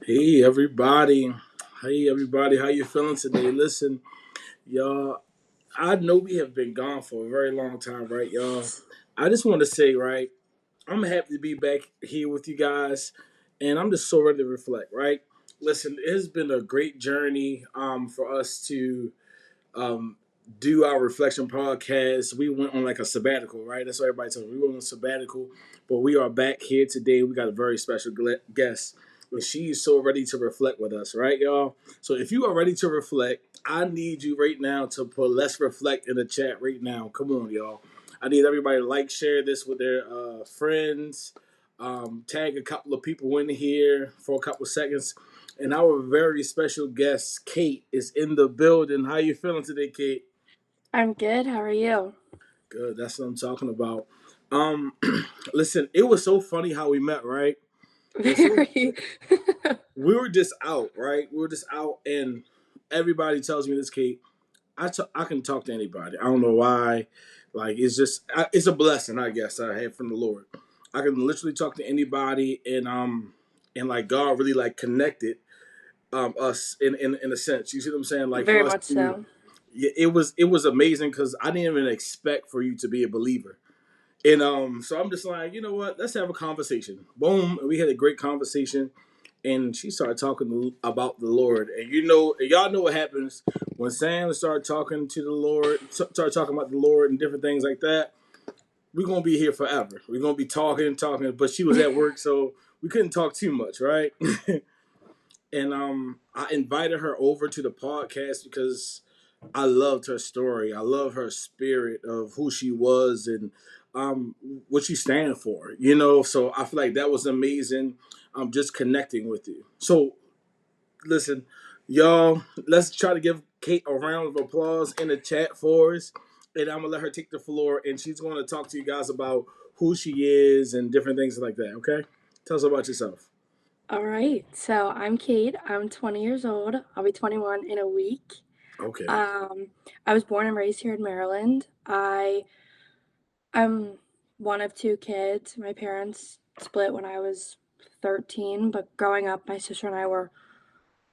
Hey everybody. Hey everybody, how you feeling today? Listen, y'all, I know we have been gone for a very long time, right, y'all? I just want to say, right, I'm happy to be back here with you guys, and I'm just so ready to reflect, right? Listen, it has been a great journey for us to um, do our reflection podcast. We went on like a sabbatical, right? That's what everybody tells me. We went on a sabbatical, but we are back here today. We got a very special guest. And she is so ready to reflect with us, right, y'all? So if you are ready to reflect, I need you right now to put "Let's Reflect" in the chat right now. Come on, y'all. I need everybody to like, share this with their friends. Tag a couple of people in here for a couple of seconds. And our very special guest, Kate, is in the building. How you feeling today, Kate? I'm good. How are you? Good. That's what I'm talking about. Um, listen, it was so funny how we met, right? It was so. Very. We were just out, right? We were just out, and everybody tells me this, Kate. I can talk to anybody. I don't know why. Like it's just it's a blessing, I guess, I have from the Lord. I can literally talk to anybody, and like God really like connected us in a sense. You see what I'm saying? Like Very for us much to, so. yeah, it was amazing because I didn't even expect for you to be a believer. And so I'm just like, you know what? Let's have a conversation. Boom, and we had a great conversation. And she started talking about the Lord, and y'all know what happens when Sam started talking to the Lord, started talking about the Lord and different things like that. We're gonna be here forever. We're gonna be talking and talking. But she was at work, so we couldn't talk too much, right? And I invited her over to the podcast because I loved her story. I love her spirit of who she was and um what she stand for. So I feel like that was amazing. Just connecting with you. So listen, y'all, let's try to give Kate a round of applause in the chat for us. And I'm gonna let her take the floor, and she's gonna talk to you guys about who she is and different things like that. Okay, tell us about yourself. All right. So I'm Kate. I'm 20 years old. I'll be 21 in a week. Okay. Um, I was born and raised here in Maryland. I'm one of two kids. My parents split when I was 13, but growing up, my sister and I were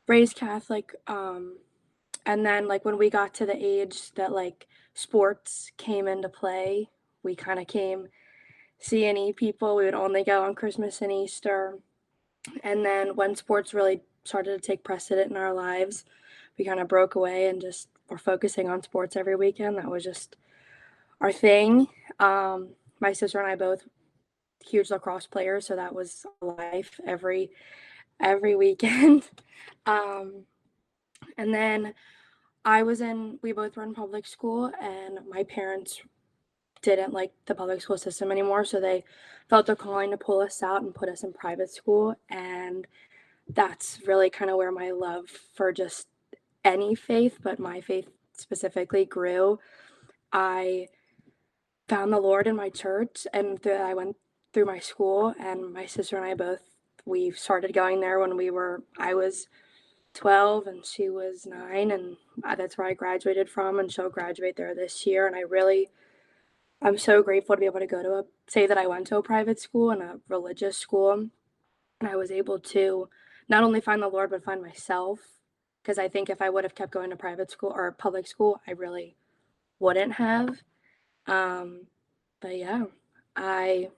raised Catholic. And then like when we got to the age that like sports came into play, we kind of came C&E people. We would only go on Christmas and Easter. And then when sports really started to take precedent in our lives, we kind of broke away and just were focusing on sports every weekend. That was just our thing. My sister and I both huge lacrosse players, so that was our life every weekend. Um, and then we both were in public school, and my parents didn't like the public school system anymore, so they felt a calling to pull us out and put us in private school. And that's really kind of where my love for just any faith, but my faith specifically, grew. I found the Lord in my church, and I went through my school, and my sister and I both, we started going there when I was 12 and she was 9, and that's where I graduated from, and she'll graduate there this year. And I'm so grateful to be able to say that I went to a private school and a religious school, and I was able to not only find the Lord, but find myself. Because I think if I would have kept going to private school or public school, I really wouldn't have. Um, but yeah, I,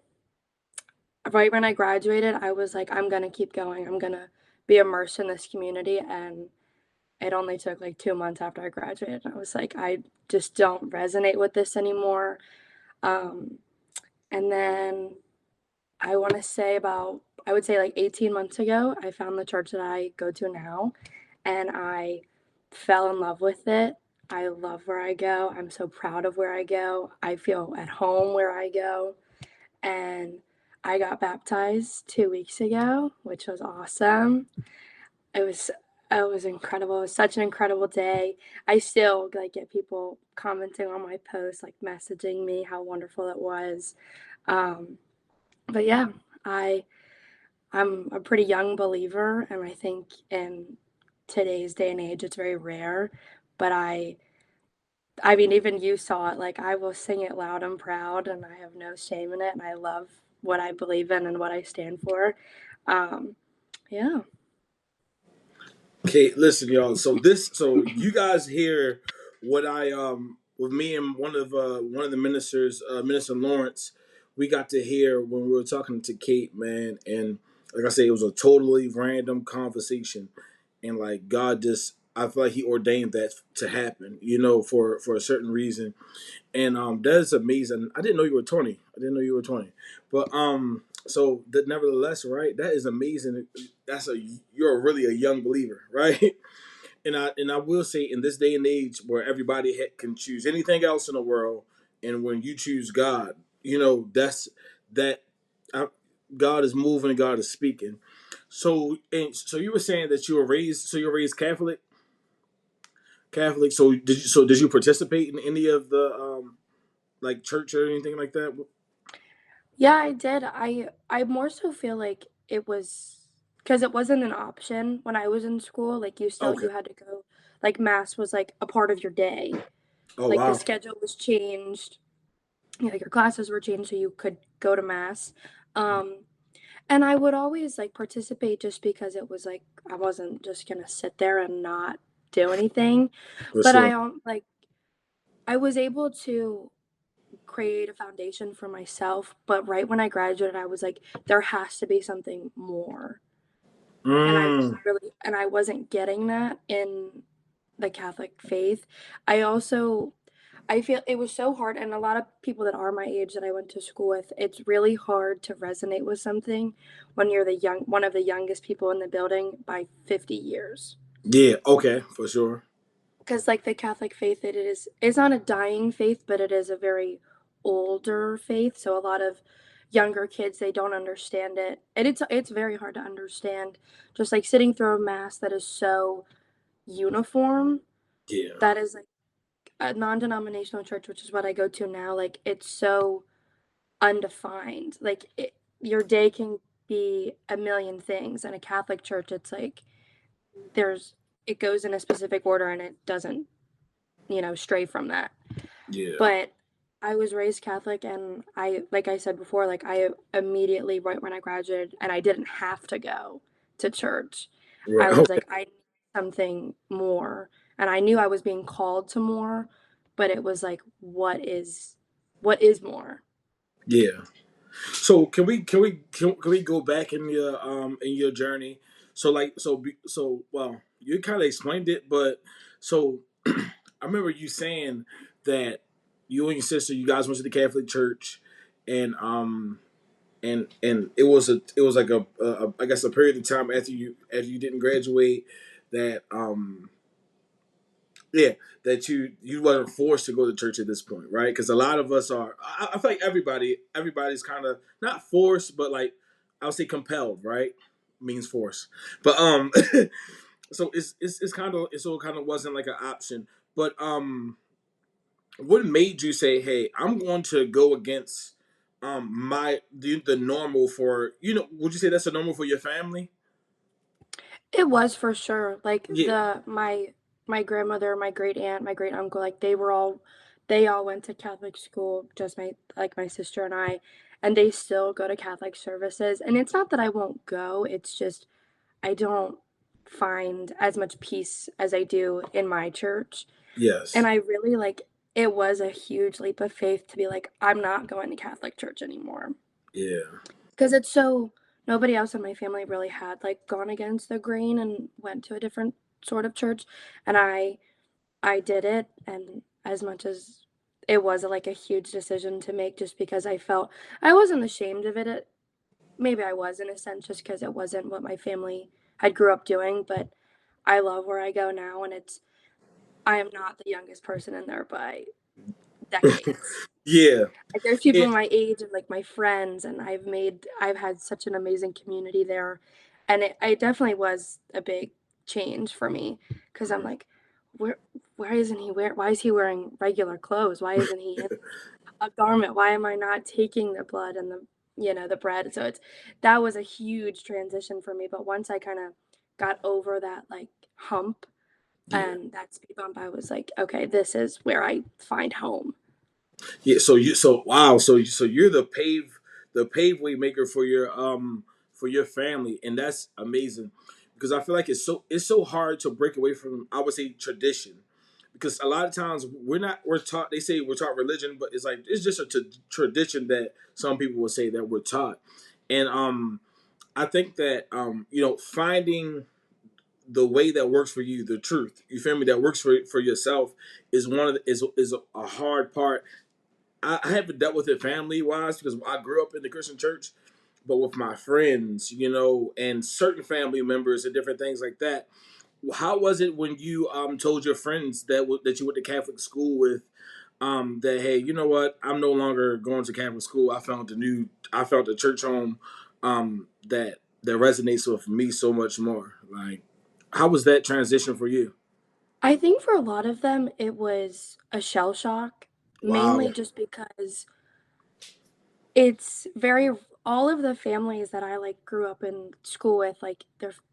right when I graduated, I was like, I'm going to keep going. I'm going to be immersed in this community. And it only took like 2 months after I graduated. I was like, I just don't resonate with this anymore. Um, and then I would say like 18 months ago, I found the church that I go to now, and I fell in love with it. I love where I go. I'm so proud of where I go. I feel at home where I go. And I got baptized 2 weeks ago, which was awesome. It was it was incredible. It was such an incredible day. I still like get people commenting on my posts, like messaging me how wonderful it was. Um, but yeah, I I'm a pretty young believer, and I think in today's day and age, it's very rare. But I mean, even you saw it. Like I will sing it loud and proud, and I have no shame in it, and I love what I believe in and what I stand for. Um, yeah. Okay, listen, y'all. So you guys hear what I with me and one of the ministers, Minister Lawrence, we got to hear when we were talking to Kate, man, and like I said, it was a totally random conversation, and like God just, I feel like He ordained that to happen, for a certain reason, and that is amazing. I didn't know you were 20. I didn't know you were 20, but so that nevertheless, right? That is amazing. You're really a young believer, right? And I will say in this day and age where everybody can choose anything else in the world, and when you choose God, that's that I, God is moving, God is speaking. So you were saying that you were raised Catholic. So did you participate in any of the like church or anything like that? Yeah, I did. I more so feel like it was because it wasn't an option when I was in school. Like Okay. you had to go. Like mass was like a part of your day. Oh Like the wow. schedule was changed. Your classes were changed so you could go to mass. Um, and I would always like participate just because it was like I wasn't just gonna sit there and not do anything. For But sure. I was able to create a foundation for myself, but right when I graduated, I was like, there has to be something more. Mm. And I wasn't getting that in the Catholic faith. I also I feel it was so hard, and a lot of people that are my age that I went to school with, it's really hard to resonate with something when you're one of the youngest people in the building by 50 years. Yeah. Okay. For sure. Because like the Catholic faith, it's not a dying faith, but it is a very older faith. So a lot of younger kids they don't understand it, and it's very hard to understand. Just like sitting through a mass that is so uniform, Yeah. that is like a non-denominational church, which is what I go to now. Like it's so undefined. Your day can be a million things. In a Catholic church, it's like there's it goes in a specific order and it doesn't stray from that. Yeah. But I was raised Catholic, and like I said before, like I immediately, right when I graduated, and I didn't have to go to church, Right. I was Okay. like, I need something more. And I knew I was being called to more, but it was like, what is more? Yeah. So can we go back in your journey? Well, you kind of explained it, but so I remember you saying that you and your sister, you guys went to the Catholic church, and it was like a I guess a period of time after you didn't graduate, that yeah, that you wasn't forced to go to church at this point, right? Because a lot of us are. I feel like everybody's kind of not forced, but like I would say compelled, right? Means force, but so it's kind of so it kind of wasn't like an option. But what made you say, "Hey, I'm going to go against the normal for Would you say that's a normal for your family?" It was for sure. Like Yeah, my grandmother, my great aunt, my great uncle, like they all went to Catholic school, just my sister and I, and they still go to Catholic services. And it's not that I won't go, it's just I don't find as much peace as I do in my church. And yes, I really like it was a huge leap of faith to be like, I'm not going to Catholic church anymore. yeah, Because it's so nobody else in my family really had like gone against the grain and went to a different sort of church, and I did it, and as much as it was like a huge decision to make, just because I felt I wasn't ashamed of it. Maybe I was in a sense, just because it wasn't what my family had grew up doing, but I love where I go now, and I am not the youngest person in there by decades. yeah. Like there's people It, my age and like my friends, and I've had such an amazing community there, and it definitely was a big change for me because I'm like, where why is he wearing regular clothes? Why isn't he in a garment? Why am I not taking the blood and the bread? So that was a huge transition for me. But once I kind of got over that like hump yeah. and that speed bump, I was like, okay, this is where I find home. Yeah, so wow, so you're the pave way maker for your family, and that's amazing because I feel like it's so hard to break away from, I would say, tradition, because a lot of times we're taught, they say we're taught religion, but it's like it's just a tradition that some people would say that we're taught. And I think that finding the way that works for you, the truth, you feel me, that works for yourself, is one of the, is a hard part. I haven't dealt with it family wise because I grew up in the Christian church, but with my friends, and certain family members and different things like that. How was it when you told your friends that you went to Catholic school with, that, hey, you know what, I'm no longer going to Catholic school. I found a church home that resonates with me so much more. Like, how was that transition for you? I think for a lot of them, it was a shell shock, mainly Wow. just because it's very all of the families that I like grew up in school with, like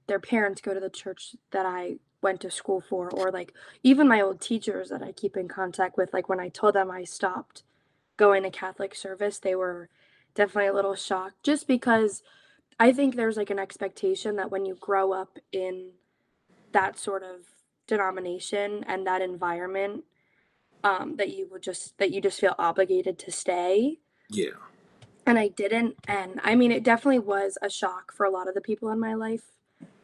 their parents go to the church that I went to school for, or like even my old teachers that I keep in contact with, like when I told them I stopped going to Catholic service, they were definitely a little shocked just because I think there's like an expectation that when you grow up in that sort of denomination and that environment, that you just feel obligated to stay. Yeah. And I didn't, and I mean, it definitely was a shock for a lot of the people in my life,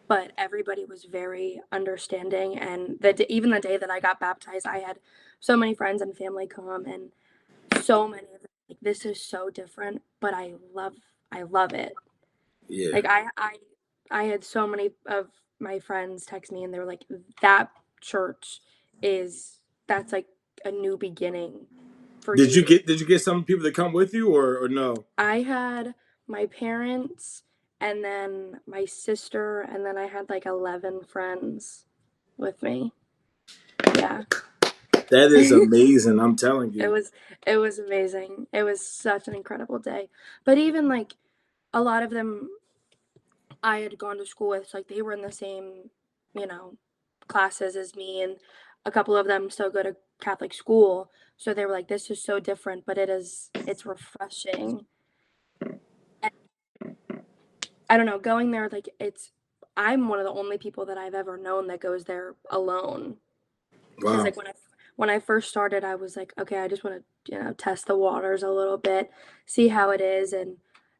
but everybody was very understanding. And even the day that I got baptized, I had so many friends and family come, and so many of them like, this is so different, but I love it. Yeah. Like I had so many of my friends text me, and they were like, that church is that's like a new beginning for Did you you. get some people to come with you, or no? I had my parents and then my sister, and then I had like 11 friends with me. Yeah. That is it amazing. I'm telling you. was it was amazing. It was such an incredible day. But even like a lot of them I had gone to school with, like they were in the same, you know, classes as me, and a couple of them still go to Catholic school. So they were like, this is so different, but it's refreshing. I don't know, going there, like, I'm one of the only people that I've ever known that goes there alone. Because Wow. like when I first started, I was like, okay, I just want to, test the waters a little bit, see how it is, and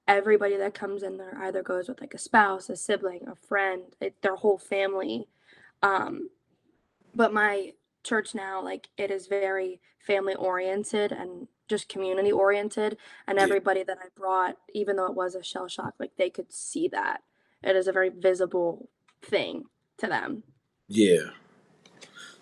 everybody that comes in there either goes with like a spouse, a sibling, a friend, their whole family. Um, but my church now, like, it is very family oriented and just community oriented, and Yeah. everybody that I brought, even though it was a shell shock, like they could see that it is a very visible thing to them. Yeah.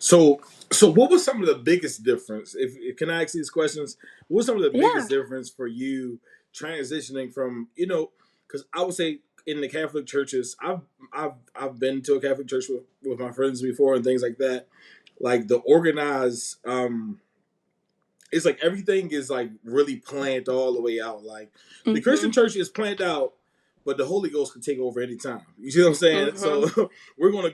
So what was some of the biggest difference? If can I ask these questions? What was some of the Yeah. biggest difference for you transitioning from, because I would say in the Catholic churches, I've been to a Catholic church with my friends before and things like that. Like the organized, it's like everything is like really planned all the way out. Like the Christian Mhm. church is planned out, but the Holy Ghost can take over anytime. You see what I'm saying? Mhm. So we're going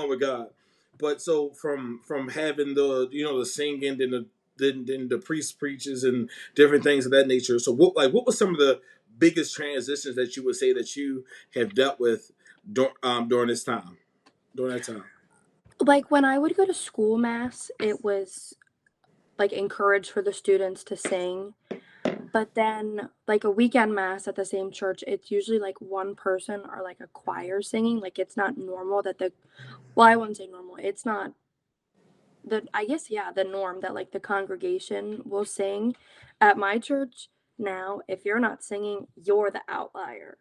with God. But so from having the singing, then the priest preaches and different things of that nature. So what was some of the biggest transitions that you would say that you have dealt with during this time, during that time? Like when I would go to school mass, it was like encouraged for the students to sing. But then, like a weekend mass at the same church, it's usually like one person or like a choir singing. Like it's not normal that well, I wouldn't say normal. It's not I guess, yeah, the norm that like the congregation will sing. At my church now, if you're not singing, you're the outlier.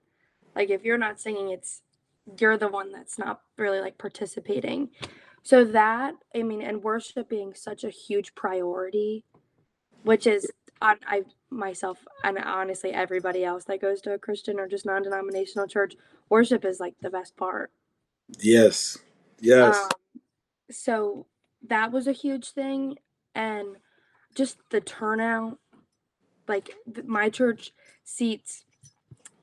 Like if you're not singing, you're the one that's not really like participating. So that, I mean, and worship being such a huge priority, which is I myself and honestly everybody else that goes to a Christian or just non-denominational church, worship is like the best part. Yes. Yes. Um, so that was a huge thing, and just the turnout. Like my church seats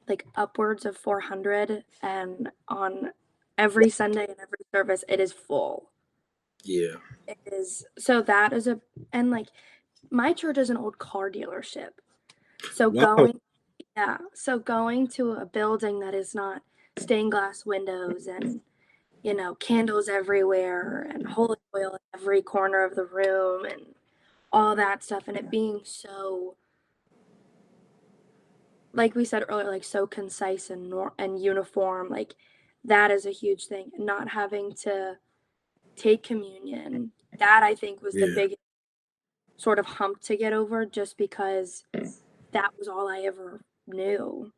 like upwards of 400, and on every Sunday and every service, it is full. Yeah. It is so that is a and like my church is an old car dealership. So Wow. going to a building that is not stained glass windows and candles everywhere and holy oil in every corner of the room and all that stuff. And it being so, like we said earlier, like so concise and uniform, like that is a huge thing. Not having to take communion, that I think was the Yeah. biggest sort of hump to get over, just because that was all I ever knew.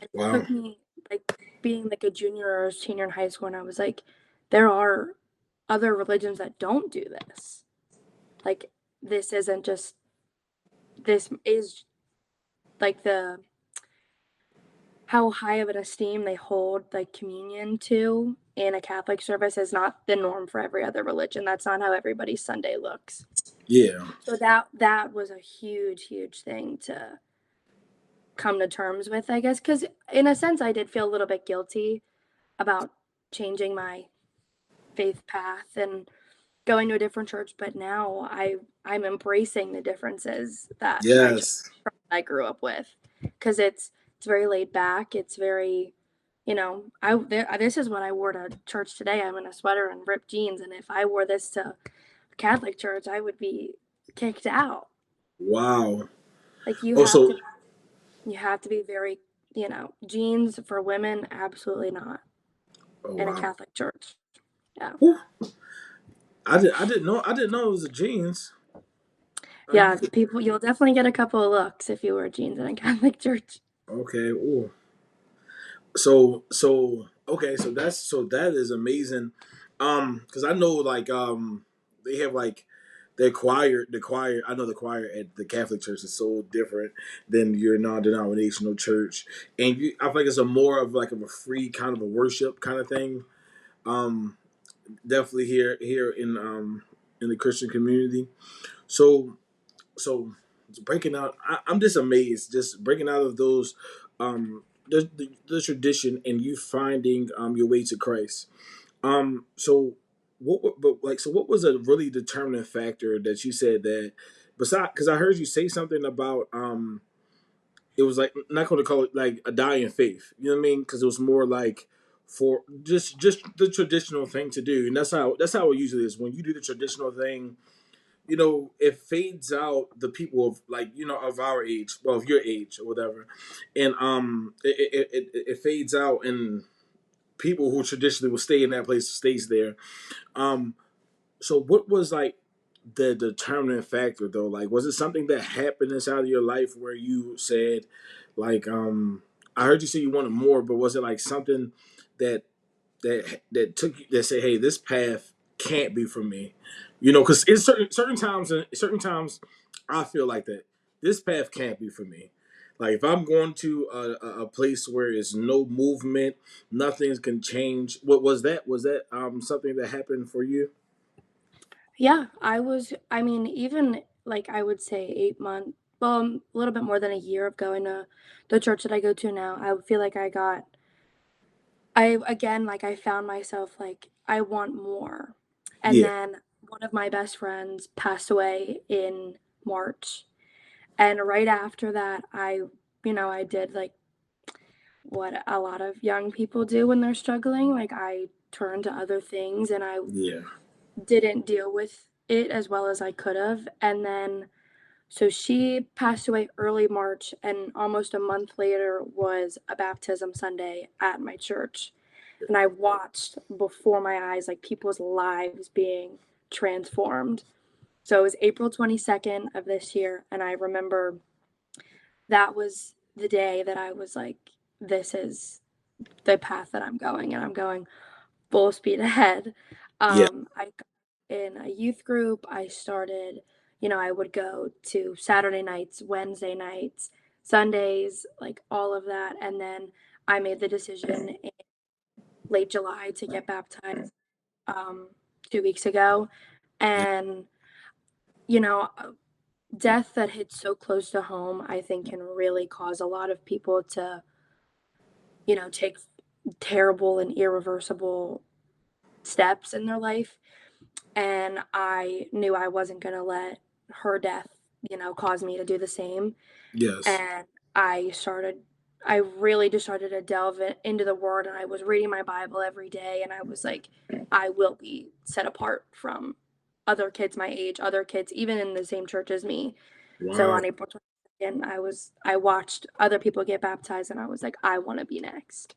And it Wow. took me like being like a junior or a senior in high school, and I was like, there are other religions that don't do this. Like, this isn't just, this is like the how high of an esteem they hold like communion to in a Catholic service is not the norm for every other religion. That's not how everybody's Sunday looks. Yeah. So that was a huge thing to come to terms with, I guess, because in a sense I did feel a little bit guilty about changing my faith path and going to a different church, but now I'm embracing the differences that my church Yes. I grew up with, because it's very laid back. It's very, this is what I wore to church today. I'm in a sweater and ripped jeans, and if I wore this to a Catholic church, I would be kicked out. Wow. Like Oh, so you have to be very, jeans for women, absolutely not oh in a wow. Catholic church. Yeah. Whew. I didn't know it was the jeans. You Yeah, could you'll definitely get a couple of looks if you wear jeans in a Catholic church. okay. Ooh. So okay. So that is amazing. Because I know like they have like the choir. I know the choir at the Catholic Church is so different than your non-denominational church, and I feel like it's a more of like of a free kind of a worship kind of thing. Um, Definitely here in the Christian community. So so breaking out, I'm just amazed, just breaking out of those the tradition and you finding your way to Christ. So what was a really determining factor that you said that besides because I heard you say something about it was like not going to call it like a dying faith, you know what I mean, because it was more like for just the traditional thing to do, and that's how it usually is when you do the traditional thing. It fades out the people of like of our age, well, of your age or whatever, and it fades out, and people who traditionally will stay in that place stays there. Um, so what was like the determining factor though? Like, was it something that happened inside of your life where you said, like, I heard you say you wanted more, but was it like something that that took you that said, hey, this path can't be for me, because in certain times I feel like that this path can't be for me. Like if I'm going to a place where there's no movement, nothing can change. What was that? Was that something that happened for you? Yeah, I mean, even like I would say 8 months, well, a little bit more than a year of going to the church that I go to now. I feel like again, like I found myself like, I want more. And Yeah, then one of my best friends passed away in March. And right after that, I did like what a lot of young people do when they're struggling. Like I turned to other things and I yeah, didn't deal with it as well as I could have. And then, so she passed away early March, and almost a month later was a baptism Sunday at my church. And I watched before my eyes, like people's lives being transformed. So it was April 22nd of this year. And I remember that was the day that I was like, this is the path that I'm going, and I'm going full speed ahead. yeah, I got in a youth group. I started, I would go to Saturday nights, Wednesday nights, Sundays, like all of that. And then I made the decision in late July to get baptized 2 weeks ago. yeah, And, you know, death that hits so close to home, I think can really cause a lot of people to, take terrible and irreversible steps in their life. And I knew I wasn't going to let her death, cause me to do the same. yes, And I started I really just started to delve into the word, and I was reading my Bible every day, and I was like, I will be set apart from other kids my age, other kids even in the same church as me. So Wow. on April 22nd, I watched other people get baptized, and I was like, I want to be next.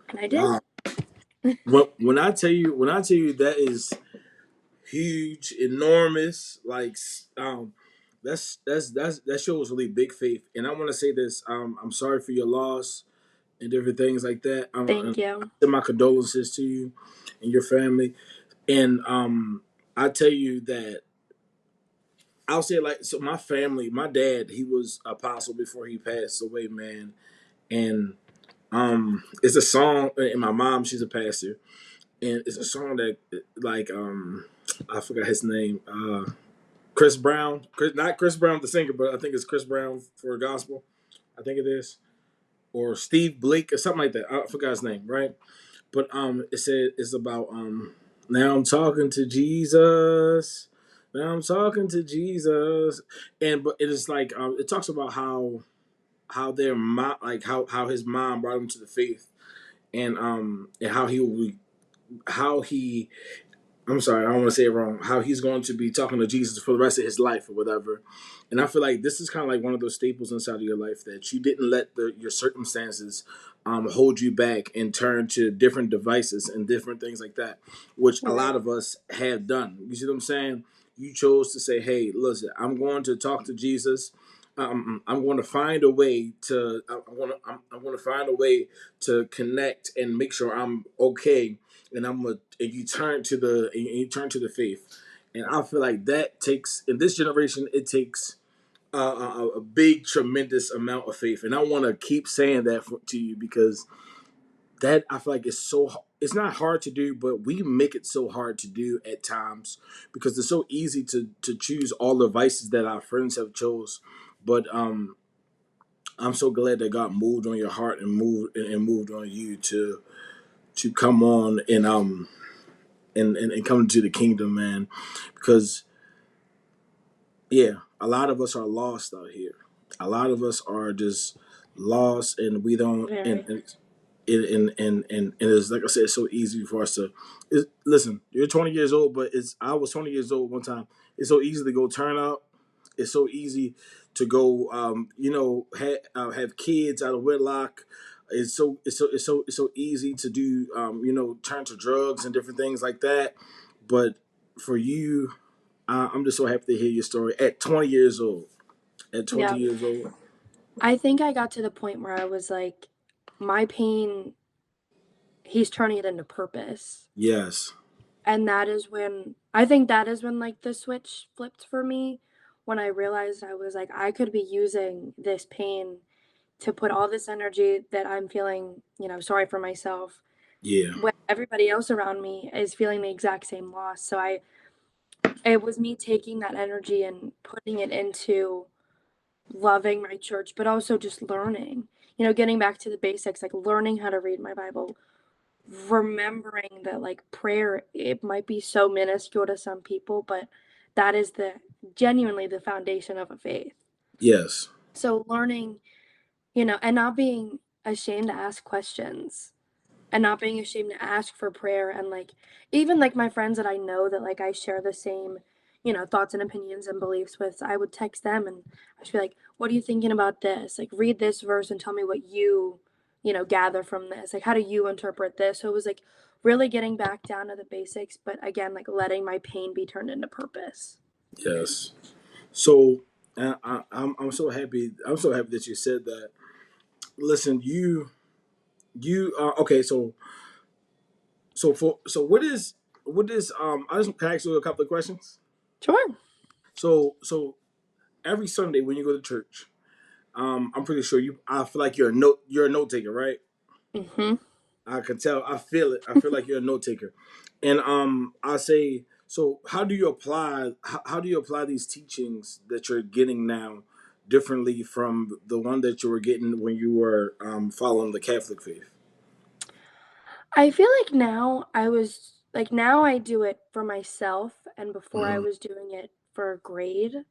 And I did. Wow. When I tell you that is huge, enormous, like that shows really big faith. And I want to say this: I'm sorry for your loss and different things like that. I Thank you. send my condolences to you and your family. And I tell you that I'll say like so. My family, my dad, he was apostle before he passed away, man. And it's a song. And my mom, she's a pastor, and it's a song that like I forgot his name. Chris Brown, not Chris Brown the singer, but I think it's Chris Brown for gospel. I think it is, or Steve Blake or something like that. I forgot his name, right? But it said it's about now I'm talking to Jesus. Now I'm talking to Jesus, and but it is like it talks about how their mom, like how his mom brought him to the faith, and how he I'm sorry, I don't want to say it wrong. How he's going to be talking to Jesus for the rest of his life or whatever. And I feel like this is kind of like one of those staples inside of your life that you didn't let your circumstances hold you back and turn to different devices and different things like that, which a lot Right. of us have done. You see what I'm saying? You chose to say, "Hey, listen, I'm going to talk to Jesus. I'm going to find a way to. I'm going to find a way to connect and make sure I'm okay." And you turn to the faith, and I feel like that takes in this generation it takes a big tremendous amount of faith, and I want to keep saying that to you because that I feel like it's not hard to do, but we make it so hard to do at times because it's so easy to choose all the vices that our friends have chose, but I'm so glad that God moved on your heart and moved on you to come on and come into the kingdom, man. Because yeah, a lot of us are lost out here. A lot of us are just lost, and we don't. Very. And it's like I said, it's so easy for us to listen. You're 20 years old, but it's I was 20 years old one time. It's so easy to go turn out. It's so easy to go, have kids out of wedlock. It's so easy to do, turn to drugs and different things like that. But for you, I'm just so happy to hear your story at 20 years old. At 20 Yeah. years old, I think I got to the point where I was like, my pain, he's turning it into purpose. yes, And that is when I think that is when like the switch flipped for me when I realized I was like I could be using this pain to put all this energy that I'm feeling, sorry for myself yeah, when everybody else around me is feeling the exact same loss. So it was me taking that energy and putting it into loving my church, but also just learning, getting back to the basics, like learning how to read my Bible, remembering that like prayer, it might be so minuscule to some people, but that is the genuinely the foundation of a faith. yes, So learning, and not being ashamed to ask questions and not being ashamed to ask for prayer, and like even like my friends that I know that like I share the same thoughts and opinions and beliefs with, I would text them and I'd be like, what are you thinking about this, like read this verse and tell me what gather from this, like how do you interpret this. So it was like really getting back down to the basics, but again like letting my pain be turned into purpose. yes. So I'm so happy. I'm so happy that you said that. Listen, you okay. What is I just can I ask you a couple of questions. Sure. So every Sunday when you go to church, I'm pretty sure I feel like you're a note taker, right? Mm-hmm. I can tell. I feel it. I feel like you're a note taker, and I say so. How do you apply these teachings that you're getting now differently from the one that you were getting when you were following the Catholic faith? I feel like now I do it for myself, and before I Mhm. was doing it for a grade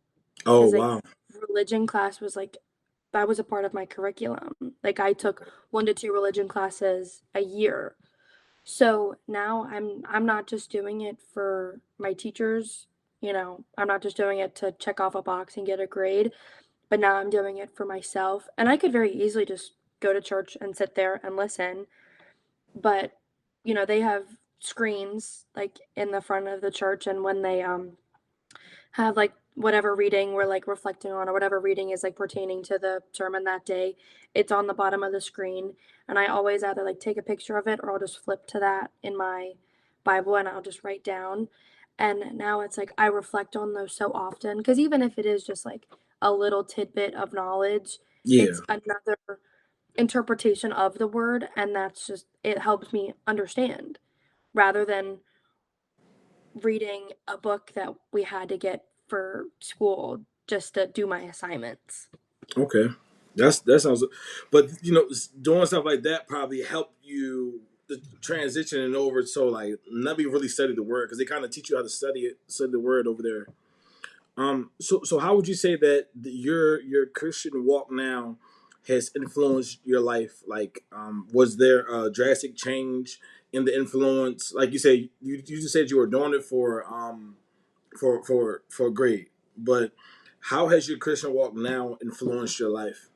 Oh because like wow. religion class was like that was a part of my curriculum. Like I took 1 to 2 religion classes a year. So now I'm not just doing it for my teachers, I'm not just doing it to check off a box and get a grade, but now I'm doing it for myself. And I could very easily just go to church and sit there and listen, but they have screens like in the front of the church, and when they have like whatever reading we're like reflecting on, or whatever reading is like pertaining to the sermon that day, it's on the bottom of the screen. And I always either like take a picture of it, or I'll just flip to that in my Bible and I'll just write down. And now it's like I reflect on those so often, because even if it is just like a little tidbit of knowledge, Yeah. it's another interpretation of the word, and that's just, it helps me understand, rather than reading a book that we had to get for school just to do my assignments. Okay. That sounds, but doing stuff like that probably helped you the transitioning over. So like, never really studied the word because they kind of teach you how to study the word over there. So how would you say that your Christian walk now has influenced your life? Like, was there a drastic change in the influence? Like you say, you just said you were doing it for a grade, but how has your Christian walk now influenced your life?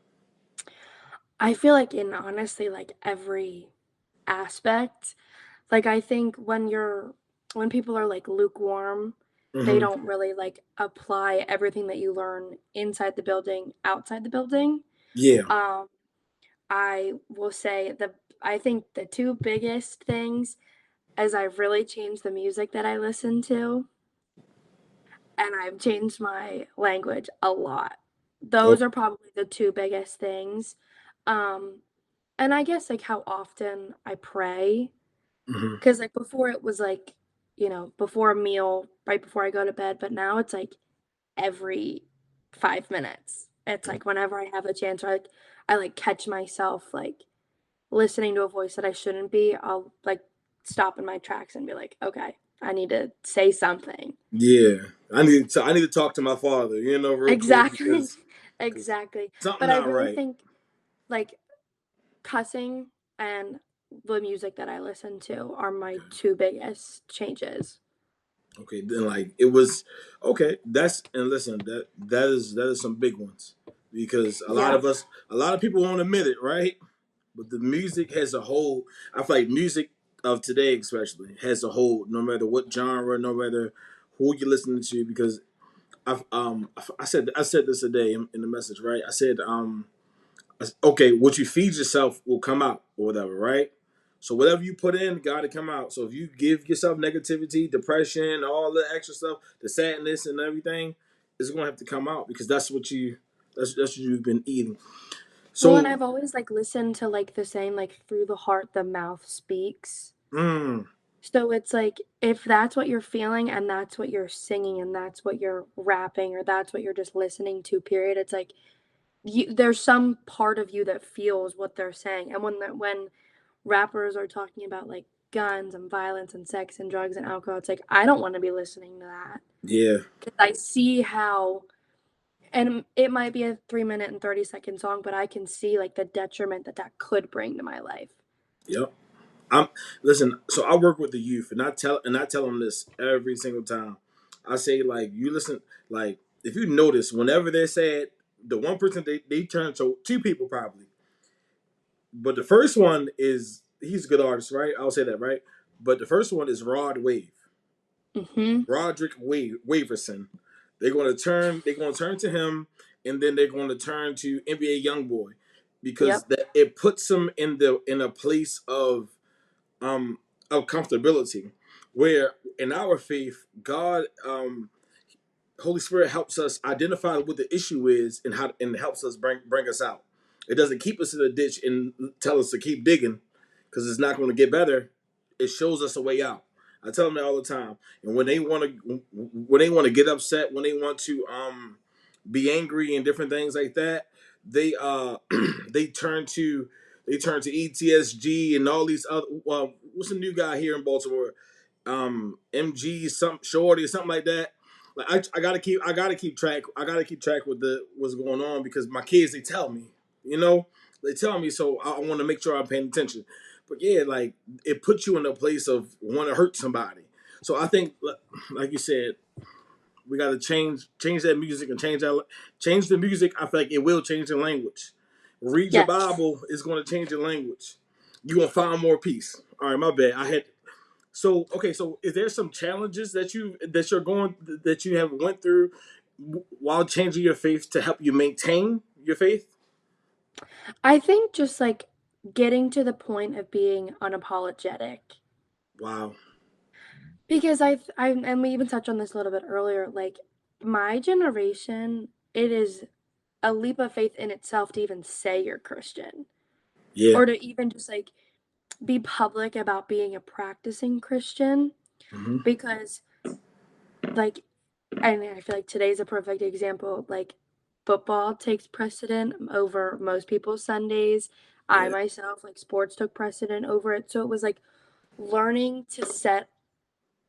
I feel like in honestly like every aspect. Like I think when people are like lukewarm, they Hmm. don't really like apply everything that you learn inside the building outside the building. Yeah. Um I will say I think the two biggest things is I've really changed the music that I listen to, and I've changed my language a lot. Oh. Those are probably the two biggest things. Um, and I guess like how often I pray, Hmm. because like before it was like, before a meal, right before I go to bed, but now it's like every 5 minutes. It's like whenever I have a chance, or like I like catch myself like listening to a voice that I shouldn't be, I'll like stop in my tracks and be like, okay, I need to say something. Yeah. I need to talk to my father, real quick Exactly. because Exactly. something But I not really right. think like cussing and the music that I listen to are my two biggest changes. Okay, then like it was okay. That's and listen, that is some big ones because Yeah. a lot of people won't admit it, right? But the music has a whole. I feel like music of today, especially, has a whole. No matter what genre, no matter who you're listening to, because I said this today in the message, right? I said okay, what you feed yourself will come out or whatever, right? So whatever you put in, got to come out. So if you give yourself negativity, depression, all the extra stuff, the sadness and everything, it's gonna have to come out because that's what you've been eating. Well, and So I've always like listened to like the saying like through the heart the mouth speaks. mm, So it's like if that's what you're feeling and that's what you're singing and that's what you're rapping or that's what you're just listening to, period, it's like there's some part of you that feels what they're saying. And when rappers are talking about like guns and violence and sex and drugs and alcohol, it's like I don't want to be listening to that, yeah, because I see how, and it might be a 3 minute and 30 second song, but I can see like the detriment that that could bring to my life. yep. I'm listen. So I work with the youth, and I tell them this every single time. I say like you listen, like if you notice, whenever they're sad, the one person they turn to two people probably. But the first one is he's a good artist, right? I'll say that, right? But the first one is Rod Wave, Hmm. Waverson. They're going to turn to him, and then they're going to turn to NBA YoungBoy because Yep. that it puts them in a place um of comfortability, where in our faith, God, Holy Spirit helps us identify what the issue is and helps us bring us out. It doesn't keep us in the ditch and tell us to keep digging because it's not going to get better. It shows us a way out. I tell them that all the time. And when they want to get upset, when they want to be angry and different things like that, they they turn to ETSG and all these other. What's the new guy here in Baltimore? MG, some Shorty or something like that. Like I gotta keep track with the what's going on because my kids they tell me, you know, They tell me, so I want to make sure I'm paying attention. But yeah, like it puts you in a place of want to hurt somebody. So I think, like you said, we got to change that music and change the music. I feel like it will change the language. Read your Yes. Bible is going to change your language. You're gonna find more peace. All right, my bad. I had so okay. So is there some challenges that you have went through while changing your faith to help you maintain your faith? I think just like getting to the point of being unapologetic. Wow. Because I and we even touched on this a little bit earlier, like my generation, it is a leap of faith in itself to even say you're Christian Yeah. or to even just like be public about being a practicing Christian Hmm. because like and I feel like today's a perfect example. Like football takes precedent over most people's Sundays. I Yeah. myself, like sports took precedent over it. So it was like learning to set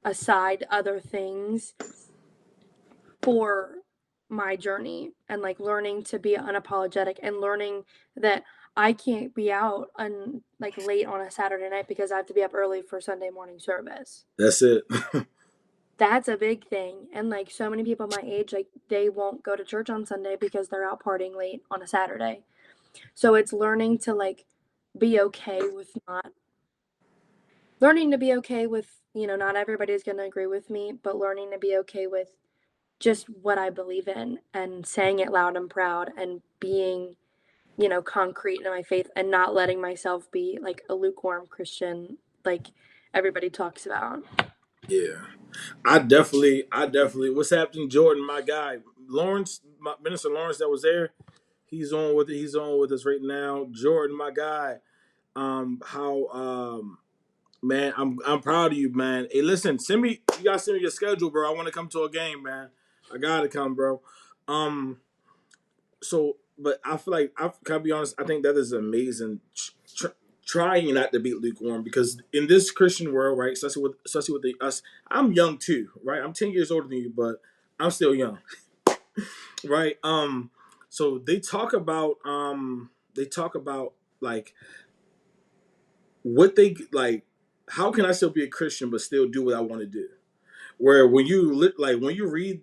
aside other things for my journey and like learning to be unapologetic and learning that I can't be out on like late on a Saturday night because I have to be up early for Sunday morning service. That's it. That's a big thing. And like so many people my age, like they won't go to church on Sunday because they're out partying late on a Saturday. So it's learning to like be okay with not learning to be okay with, not everybody's going to agree with me, but learning to be okay with just what I believe in and saying it loud and proud and being, concrete in my faith and not letting myself be like a lukewarm Christian like everybody talks about. Yeah. I definitely. What's happening, Jordan? My guy, Lawrence, Minister Lawrence, that was there. He's on with it. He's on with us right now. Jordan, my guy. How man, I'm proud of you, man. Hey, listen, you gotta send me your schedule, bro. I want to come to a game, man. I gotta come, bro. Um, so, but I feel like I can be honest. I think that is amazing. Trying not to be lukewarm because in this Christian world, right? Especially with us, I'm young too, right? I'm 10 years older than you, but I'm still young, right? So they talk about like what they like. How can I still be a Christian but still do what I want to do? Where when you read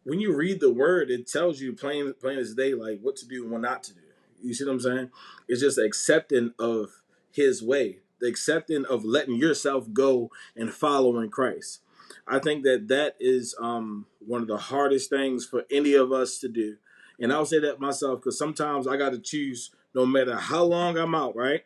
the word, it tells you plain as day like what to do and what not to do. You see what I'm saying? It's just accepting of His way, the accepting of letting yourself go and following Christ. I think that is one of the hardest things for any of us to do, and I'll say that myself because sometimes I got to choose no matter how long I'm out, right?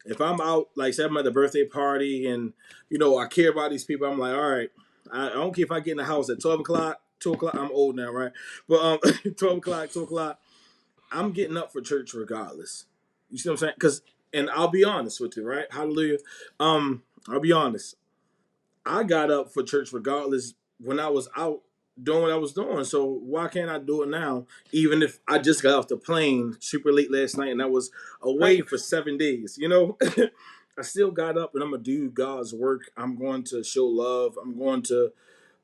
If I'm out, like say I'm at the birthday party and I care about these people, I'm like, all right, I don't care if I get in the house at 12 o'clock, 2 o'clock. I'm old now, right? But 12 o'clock, 2 o'clock, I'm getting up for church regardless. You see what I'm saying? Because and I'll be honest with you, right? Hallelujah. I'll be honest. I got up for church regardless when I was out doing what I was doing. So why can't I do it now? Even if I just got off the plane super late last night and I was away Right. for 7 days, I still got up and I'm gonna do God's work. I'm going to show love. I'm going to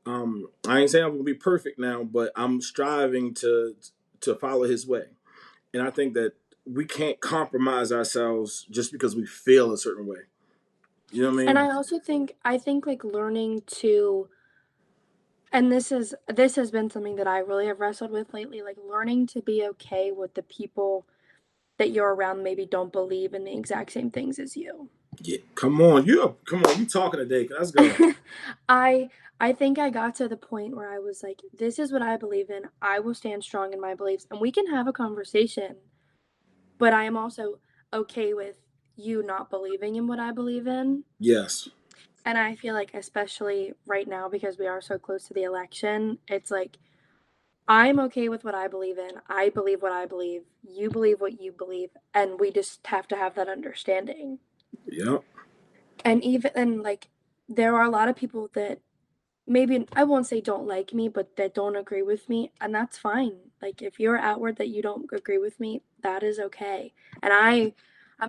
I ain't saying I'm gonna be perfect now, but I'm striving to follow his way. And I think that we can't compromise ourselves just because we feel a certain way. You know what I And mean? I think like learning to and this has been something that I really have wrestled with lately, like learning to be okay with the people that you're around maybe don't believe in the exact same things as you. Yeah, come on, you talking today. Let's go. I I think I got to the point where I was like, this is what I believe in. I will stand strong in my beliefs and we can have a conversation, but I am also okay with you not believing in what I believe in. Yes. And I feel like especially right now because we are so close to the election, it's like I'm okay with what I believe in. I believe what I believe. You believe what you believe, and we just have to have that understanding. Yep. And even like there are a lot of people that maybe I won't say don't like me, but that don't agree with me, and that's fine. Like if you're outward that you don't agree with me, that is okay. And I'm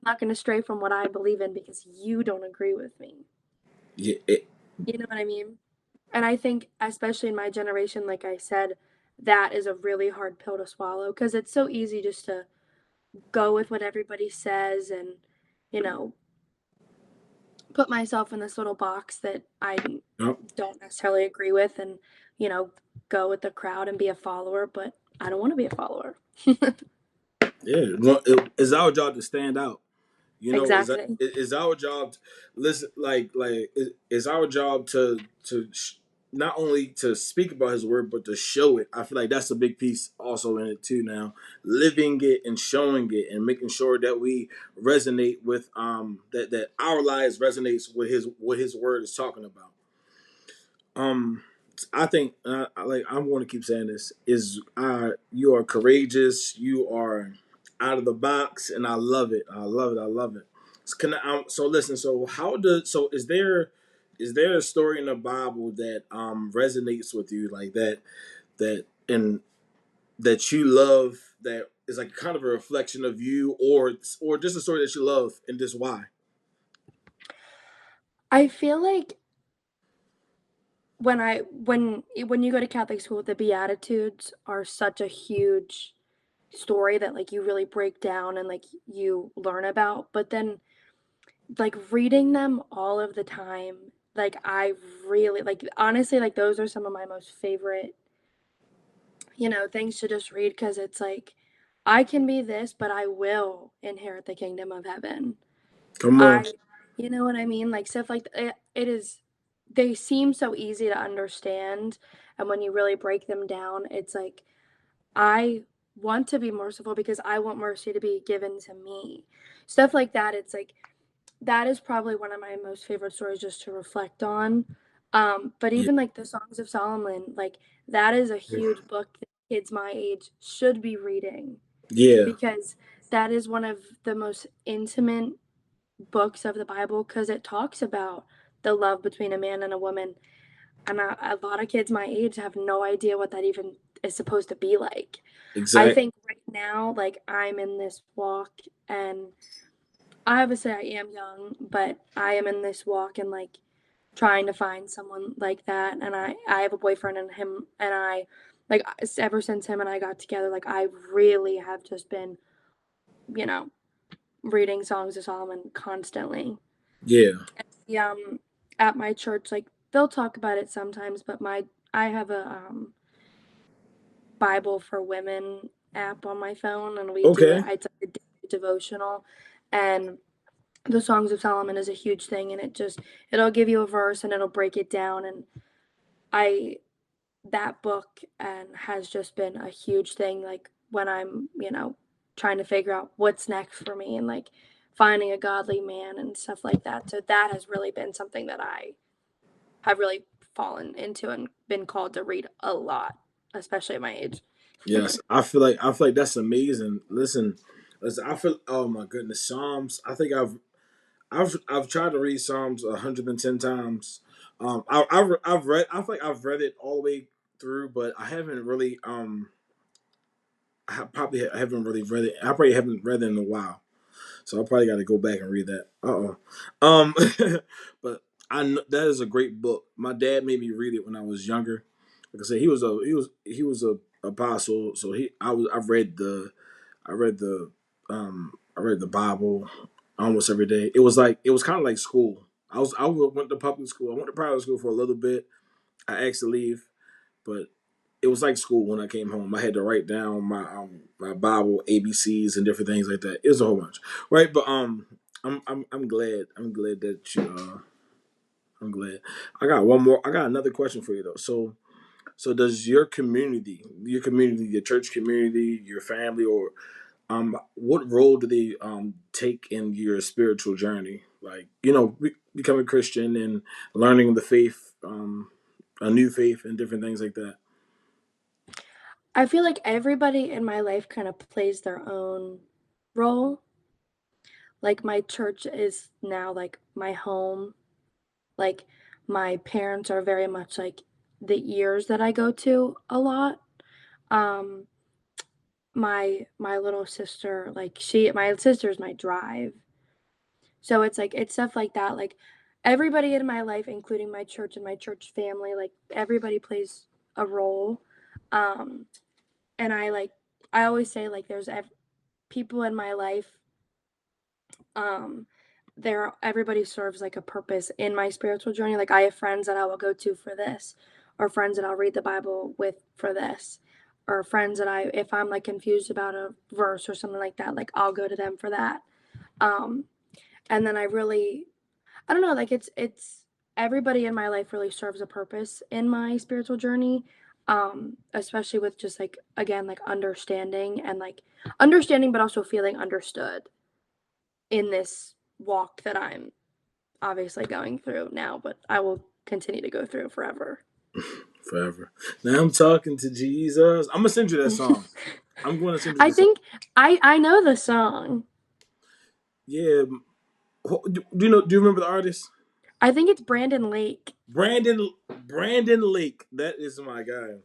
not going to stray from what I believe in because you don't agree with me. Yeah. You know what I mean? And I think especially in my generation, like I said, that is a really hard pill to swallow because it's so easy just to go with what everybody says and, you know, put myself in this little box that I Yep. don't necessarily agree with and, you know, go with the crowd and be a follower, but I don't want to be a follower. Yeah. Well, it's our job to stand out. You know, Exactly. is our job. Listen, it's our job to not only to speak about His word, but to show it. I feel like that's a big piece also in it too. Now, living it and showing it, and making sure that we resonate with that our lives resonates with His word is talking about. Um, I think I'm going to keep saying this is you are courageous, you are out of the box, and I love it. I love it. I love it. So listen. So is there a story in the Bible that resonates with you like that and that you love that is like kind of a reflection of you or just a story that you love and just why? I feel like when you go to Catholic school, the Beatitudes are such a huge story that like you really break down and like you learn about, but then like reading them all of the time, like I really like honestly like those are some of my most favorite, things to just read because it's like I can be this, but I will inherit the kingdom of heaven. Come on. I you know what I mean? Like stuff like it is they seem so easy to understand and when you really break them down, it's like I want to be merciful because I want mercy to be given to me. Stuff like that, it's like that is probably one of my most favorite stories just to reflect on. But Yeah. even like the Songs of Solomon, like that is a huge book that kids my age should be reading Yeah. because that is one of the most intimate books of the Bible because it talks about the love between a man and a woman. And a lot of kids my age have no idea what that even is supposed to be like. I Exactly. think right now, like I'm in this walk and I obviously I am young, but I am in this walk and like trying to find someone like that. And I have a boyfriend and him and I like ever since him and I got together, like I really have just been, you know, reading Songs of Solomon constantly. Yeah. Yeah, at my church, like they'll talk about it sometimes, but I have a Bible for Women app on my phone, and we do it. Okay. It's like a daily devotional, and the Songs of Solomon is a huge thing, and it'll give you a verse and it'll break it down, and I that book and has just been a huge thing. Like when I'm trying to figure out what's next for me and like finding a godly man and stuff like that. So that has really been something that I have really fallen into and been called to read a lot, especially at my age. Yes, I feel like that's amazing. Listen, I feel oh my goodness, Psalms. I think I've tried to read Psalms 110 times. I've read I feel like I've read it all the way through, but I haven't really probably haven't really read it. I probably haven't read it in a while, so I probably got to go back and read that. Um, but that is a great book. My dad made me read it when I was younger. Like I said, he was a apostle, so I read the Bible almost every day. It was kind of like school. I went to public school. I went to private school for a little bit. I asked to leave, but it was like school when I came home. I had to write down my Bible ABCs and different things like that. It was a whole bunch, right? But I'm glad that you I'm glad. I got one more. I got another question for you though. So does your church community, your family, or what role do they take in your spiritual journey? Like becoming Christian and learning the faith, a new faith, and different things like that. I feel like everybody in my life kind of plays their own role. Like my church is now like my home. Like my parents are very much like the ears that I go to a lot. Um my little sister, like my sister's my drive. So it's like it's stuff like that. Like everybody in my life, including my church and my church family, like everybody plays a role. Um and I always say like people in my life, um, everybody serves like a purpose in my spiritual journey. Like I have friends that I will go to for this, or friends that I'll read the Bible with for this, or friends that if I'm like confused about a verse or something like that, like I'll go to them for that. Um, and then I don't know, like it's everybody in my life really serves a purpose in my spiritual journey. Especially with just like again, like understanding and like understanding, but also feeling understood in this walk that I'm obviously going through now, but I will continue to go through forever. Forever. Now I'm talking to Jesus. I'm gonna send you that song. I'm going to send you I the song. think I know the song. Yeah. Do you know? Do you remember the artist? I think it's Brandon Lake. Brandon Lake. That is my guy.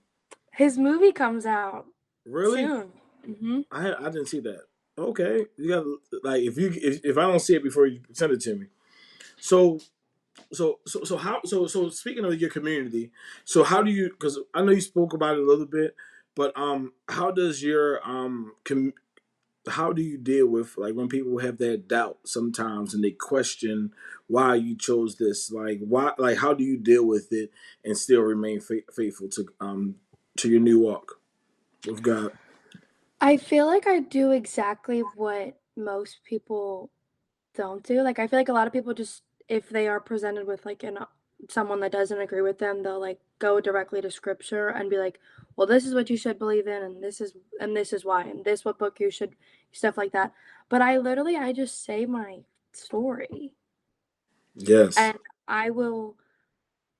His movie comes out Really? soon. Hmm. I didn't see that. Okay, you got like if I don't see it before you send it to me. So so speaking of your community, so how do you? Because I know you spoke about it a little bit, but how does your how do you deal with like when people have that doubt sometimes and they question why you chose this? Like why? Like how do you deal with it and still remain faithful to your new walk with God? I feel like I do exactly what most people don't do. Like I feel like a lot of people just if they are presented with like someone that doesn't agree with them, they'll like go directly to scripture and be like, "Well, this is what you should believe in and this is why and this what book you should stuff like that." But I just say my story. Yes. And I will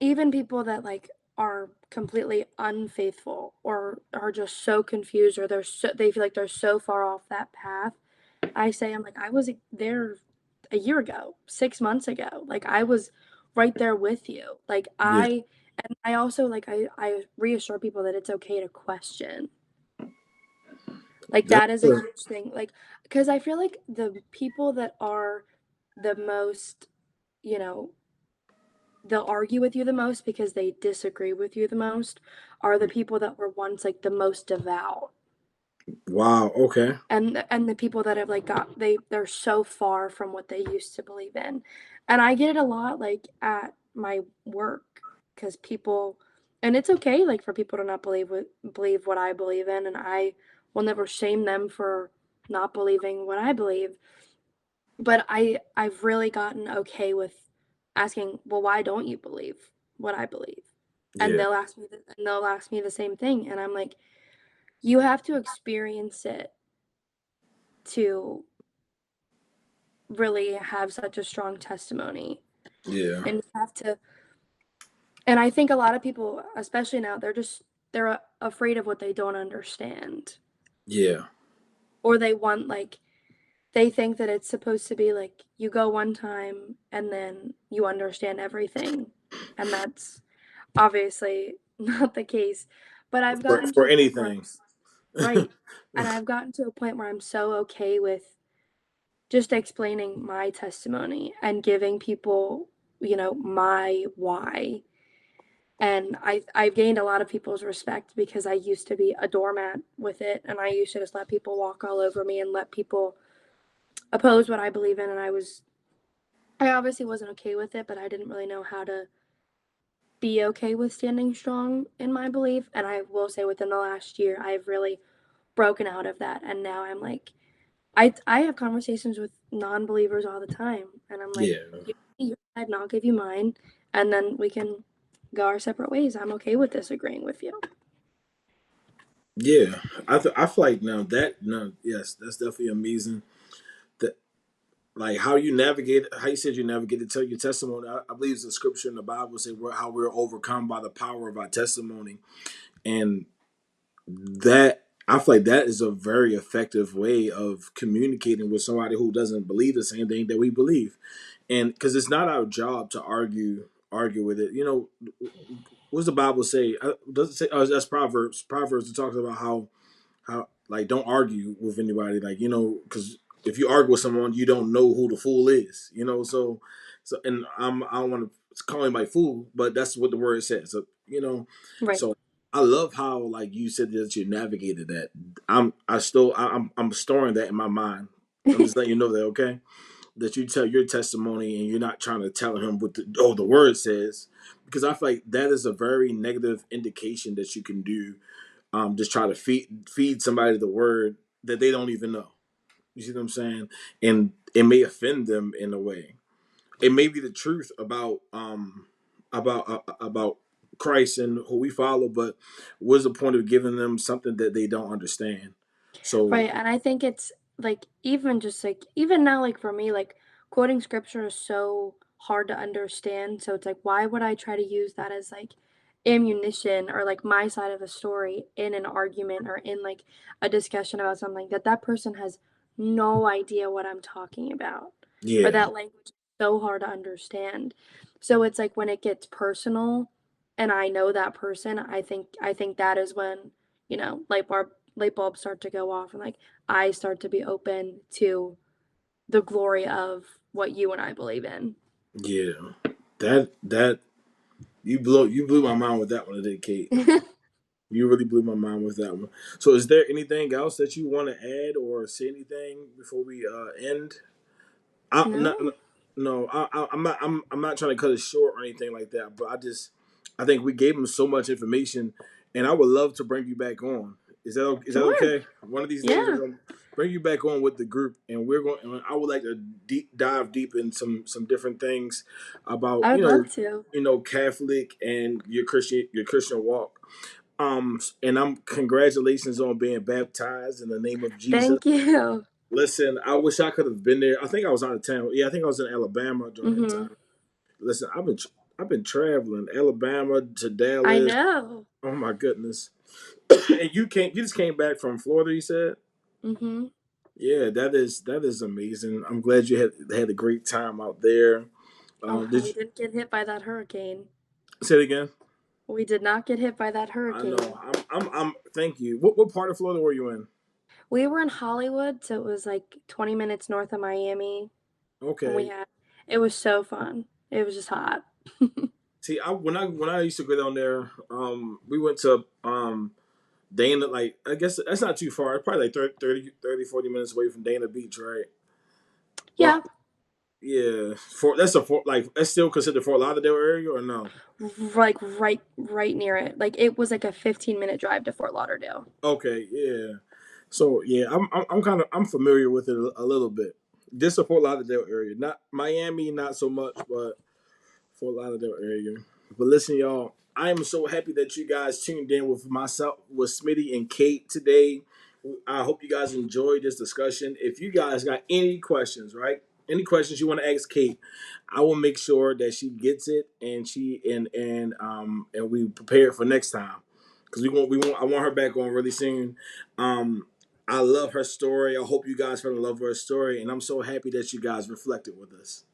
even people that like are completely unfaithful or are just so confused or they feel like they're so far off that path. I'm like I was there a year ago, 6 months ago. Like I was right there with you. Like Yeah. I also like I reassure people that it's okay to question. Like That's that is a huge thing. Like because I feel like the people that are the most, you know, they'll argue with you the most because they disagree with you the most are the people that were once like the most devout. wow. Okay. And the people that have like they're so far from what they used to believe in. And I get it a lot like at my work because people and it's okay like for people to not believe what I believe in and I will never shame them for not believing what I believe. But I've really gotten okay with asking, well, why don't you believe what I believe? And Yeah. they'll ask me the same thing and I'm like, you have to experience it to really have such a strong testimony. Yeah. And you have to and I think a lot of people, especially now, they're afraid of what they don't understand. Yeah. Or they think that it's supposed to be like you go one time and then you understand everything. And that's obviously not the case. But I've gotten to For a point where anything. right. And I've gotten to a point where I'm so okay with just explaining my testimony and giving people, my why. And I've gained a lot of people's respect because I used to be a doormat with it and I used to just let people walk all over me and let people oppose what I believe in and I obviously wasn't okay with it, but I didn't really know how to be okay with standing strong in my belief. And I will say within the last year, I've really broken out of that. And now I'm like, I have conversations with non-believers all the time, and I'm like, Yeah. give me your side and I'll give you mine, and then we can go our separate ways. I'm okay with disagreeing with you. Yeah. I feel like now that no yes that's definitely amazing. That like how you said you navigated tell your testimony. I believe it's a scripture in the Bible say how we're overcome by the power of our testimony, and that I feel like that is a very effective way of communicating with somebody who doesn't believe the same thing that we believe, and because it's not our job to argue with it. You know, what's the Bible say? Does it say? Oh, that's Proverbs. Proverbs it talks about how like don't argue with anybody. Like because if you argue with someone, you don't know who the fool is. So and I don't want to call him my fool, but that's what the word says. So Right. so I love how like you said that you navigated that. I'm storing that in my mind. I'm just letting you know that, okay? That you tell your testimony and you're not trying to tell him what the word says, because I feel like that is a very negative indication that you can do. Just try to feed somebody the word that they don't even know. You see what I'm saying? And it may offend them in a way. It may be the truth about Christ and who we follow, but what's the point of giving them something that they don't understand? So Right, and I think it's like even just like even now like for me like quoting scripture is so hard to understand, so it's like why would I try to use that as like ammunition or like my side of a story in an argument or in like a discussion about something that that person has no idea what I'm talking about or yeah, that language is so hard to understand. So it's like when it gets personal and I know that person, I think that is when, light bulbs start to go off and like I start to be open to the glory of what you and I believe in. yeah, that you blew my mind with that one today, Kate. You really blew my mind with that one. So, is there anything else that you want to add or say anything before we end? I, no, No. no, I'm not trying to cut it short or anything like that. But I think we gave him so much information, and I would love to bring you back on. Is that Sure. okay? One of these days, we're Yeah. gonna bring you back on with the group, and we're going. And I would like to dive deep in some different things about I would love to. Catholic and your Christian walk. And I'm congratulations on being baptized in the name of Jesus. Thank you. Listen, I wish I could have been there. I think I was out of town. Yeah, I think I was in Alabama during that Mhm. time. Listen, I've been traveling Alabama to I Dallas. know. Oh my goodness! And you just came back from Florida. You said, Mhm. yeah, that is amazing. I'm glad you had a great time out there. Oh, Did we you didn't get hit by that hurricane. say it again? We did not get hit by that I know. hurricane. I'm. Thank you. What part of Florida were you in? We were in Hollywood, so it was like 20 minutes north of Miami, and Okay. it was so fun. It was just hot. See, when I used to go down there, we went to Dana. Like, I guess that's not too far. It's probably like 40 minutes away from Dana Beach, right? Yeah, Well, yeah. Like that's still considered Fort Lauderdale area or no? like right near it. Like it was like a 15-minute drive to Fort Lauderdale. Okay, yeah. So yeah, I'm familiar with it a little bit. Just the Fort Lauderdale area, not Miami, not so much, but Fort Lauderdale area. But listen, y'all, I am so happy that you guys tuned in with myself, with Smitty and Kate today. I hope you guys enjoyed this discussion. If you guys got any questions, right? Any questions you want to ask Kate, I will make sure that she gets it and we prepare it for next time because I want her back on really soon. Um, I love her story. I hope you guys fell in love with her story, and I'm so happy that you guys reflected with us.